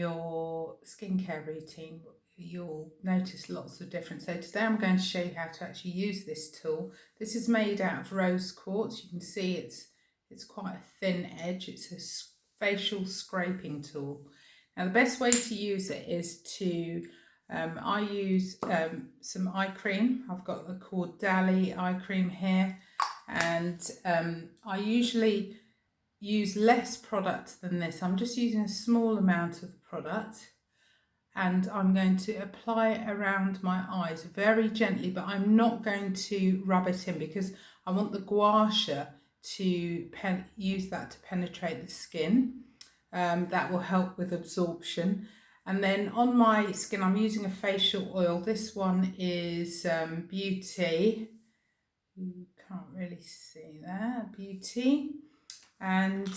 your skincare routine, you'll notice lots of difference. So today I'm going to show you how to actually use this tool. This is made out of rose quartz. You can see it's quite a thin edge. It's a facial scraping tool. Now the best way to use it is to I use some eye cream. I've got the Dali eye cream here, and I usually use less product than this. I'm just using a small amount of product, and I'm going to apply it around my eyes very gently, but I'm not going to rub it in because I want the gua sha to use that to penetrate the skin. That will help with absorption. And then on my skin, I'm using a facial oil. This one is Beauty. You can't really see that, Beauty. And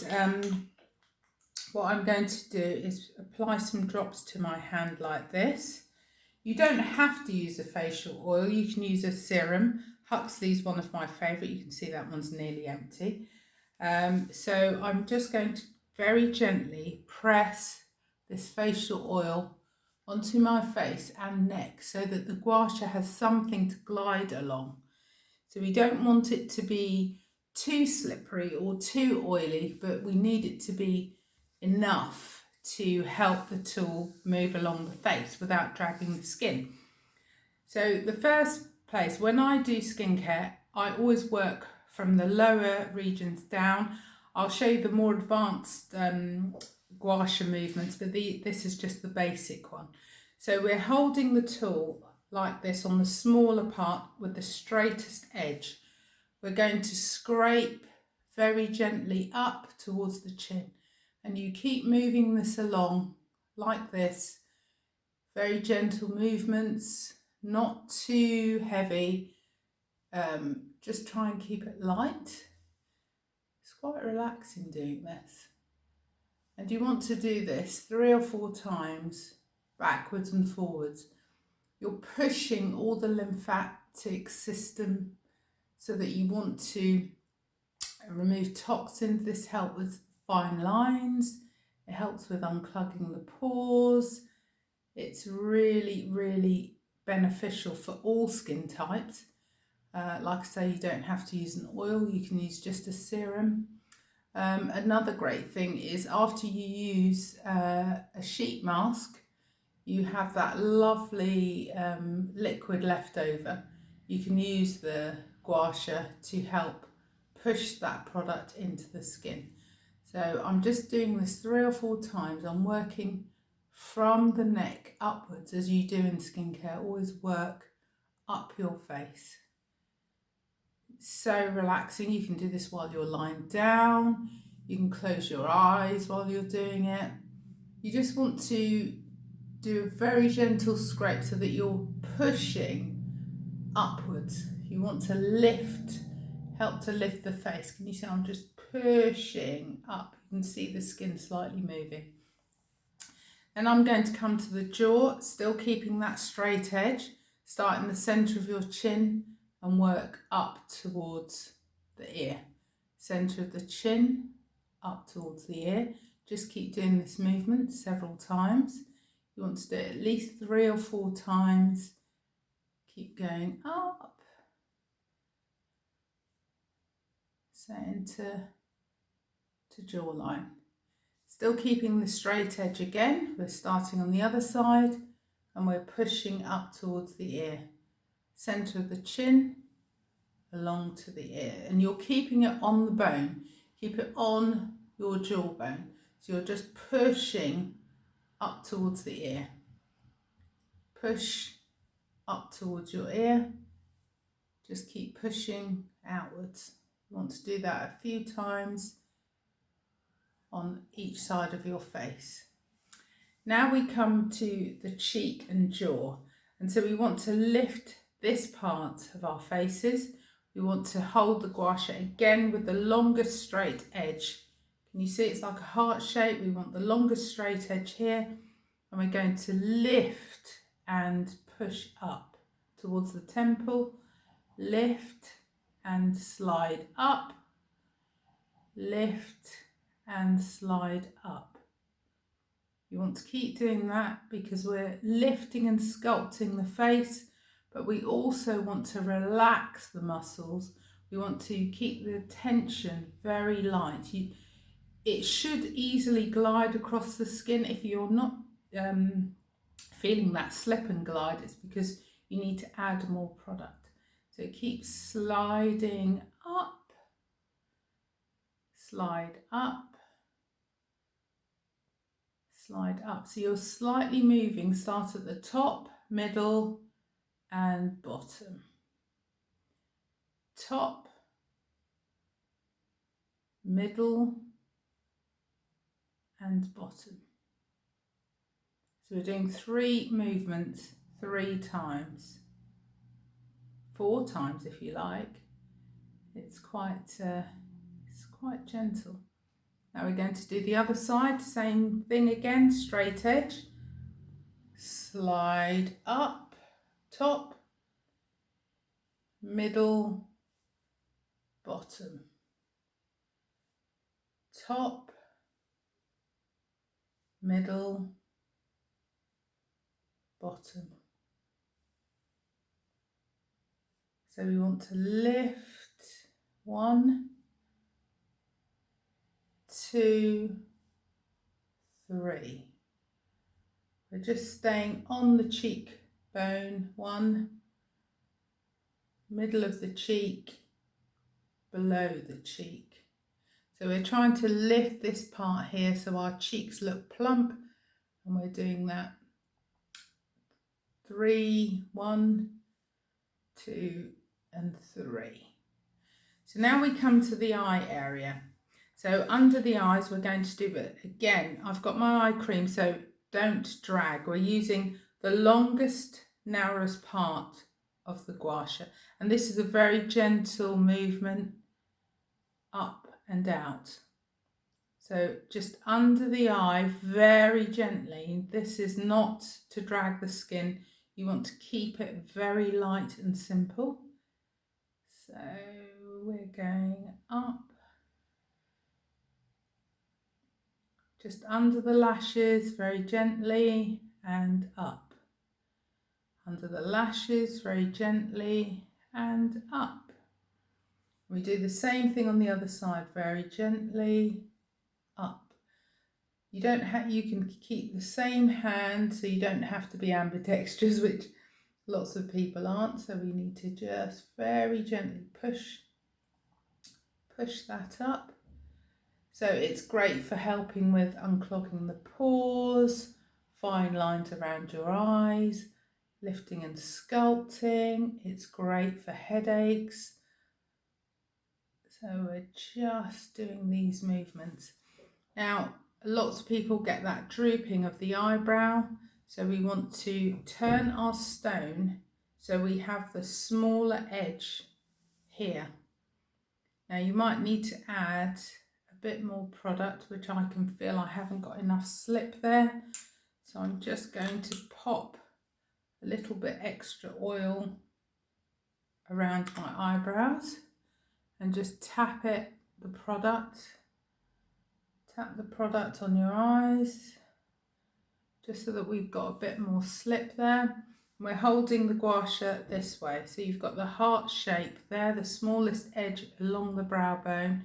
what I'm going to do is apply some drops to my hand like this. You don't have to use a facial oil. You can use a serum. Huxley's one of my favourite. You can see that one's nearly empty. So I'm just going to very gently press this facial oil onto my face and neck so that the gua sha has something to glide along. So we don't want it to be too slippery or too oily, but we need it to be enough to help the tool move along the face without dragging the skin. So the first place, when I do skincare, I always work from the lower regions down. I'll show you the more advanced gua sha movements, but this is just the basic one. So we're holding the tool like this on the smaller part with the straightest edge. We're going to scrape very gently up towards the chin, and you keep moving this along like this. Very gentle movements, not too heavy. Just try and keep it light. It's quite relaxing doing this. And you want to do this 3 or 4 times, backwards and forwards. You're pushing all the lymphatic system so that you want to remove toxins. This helps with fine lines. It helps with unclogging the pores. It's really, really beneficial for all skin types. Like I say, you don't have to use an oil. You can use just a serum. Another great thing is after you use a sheet mask, you have that lovely liquid left over. You can use the gua sha to help push that product into the skin. So I'm just doing this 3 or 4 times. I'm working from the neck upwards, as you do in skincare. Always work up your face. So relaxing. You can do this while you're lying down. You can close your eyes while you're doing it. You just want to do a very gentle scrape so that you're pushing upwards. You want to help to lift the face. Can you see I'm just pushing up? You can see the skin slightly moving. Then I'm going to come to the jaw, still keeping that straight edge. Start in the centre of your chin and work up towards the ear. Centre of the chin, up towards the ear. Just keep doing this movement several times. You want to do it at least 3 or 4 times. Keep going up. So into jawline. Still keeping the straight edge again. We're starting on the other side and we're pushing up towards the ear. Centre of the chin, along to the ear. And you're keeping it on the bone. Keep it on your jawbone. So you're just pushing up towards the ear. Push up towards your ear. Just keep pushing outwards. You want to do that a few times on each side of your face. Now we come to the cheek and jaw. And so we want to lift this part of our faces. We want to hold the gua sha again with the longest straight edge. Can you see it's like a heart shape? We want the longest straight edge here. And we're going to lift and push up towards the temple. Lift and slide up. Lift and slide up. You want to keep doing that because we're lifting and sculpting the face, but we also want to relax the muscles. We want to keep the tension very light. It should easily glide across the skin. If you're not feeling that slip and glide, it's because you need to add more product. So keep sliding up, slide up, slide up. So you're slightly moving, start at the top, middle and bottom. Top, middle and bottom. So we're doing 3 movements 3 times, 4 times if you like. It's quite gentle. Now we're going to do the other side, same thing again, straight edge, slide up, top, middle, bottom, top, middle, bottom. So we want to lift 1, 2, 3. We're just staying on the cheekbone. 1, middle of the cheek, below the cheek. So we're trying to lift this part here so our cheeks look plump, and we're doing that 3, 1, 2 and 3. So now we come to the eye area. So under the eyes we're going to do it again. I've got my eye cream, so don't drag. We're using the longest, narrowest part of the gua sha, and this is a very gentle movement up and out. So just under the eye, very gently. This is not to drag the skin. You want to keep it very light and simple. So we're going up, just under the lashes, very gently, and up. Under the lashes, very gently, and up. We do the same thing on the other side, very gently, up. You can keep the same hand, so you don't have to be ambidextrous, which lots of people aren't. So we need to just very gently push that up. So it's great for helping with unclogging the pores, fine lines around your eyes, lifting and sculpting. It's great for headaches. So we're just doing these movements. Now, lots of people get that drooping of the eyebrow. So we want to turn our stone so we have the smaller edge here. Now you might need to add a bit more product, which I can feel I haven't got enough slip there. So I'm just going to pop a little bit extra oil around my eyebrows and just tap the product on your eyes, just so that we've got a bit more slip there. We're holding the gua sha this way, so you've got the heart shape there, the smallest edge along the brow bone,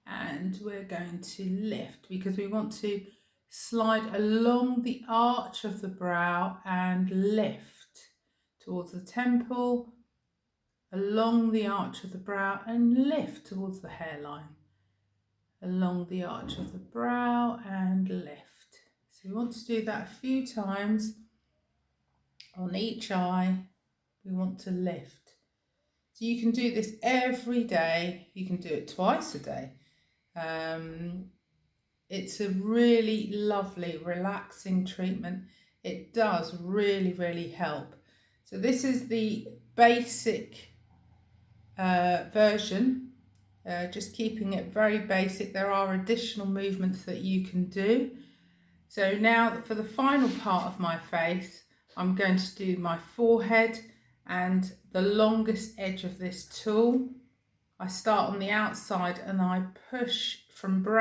and we're going to lift because we want to slide along the arch of the brow and lift towards the temple, along the arch of the brow and lift towards the hairline, along the arch of the brow and lift. So we want to do that a few times on each eye. We want to lift. So you can do this every day. You can do it twice a day. It's a really lovely, relaxing treatment. It does really, really help. So this is the basic version, just keeping it very basic. There are additional movements that you can do. So now for the final part of my face, I'm going to do my forehead and the longest edge of this tool. I start on the outside and I push from brow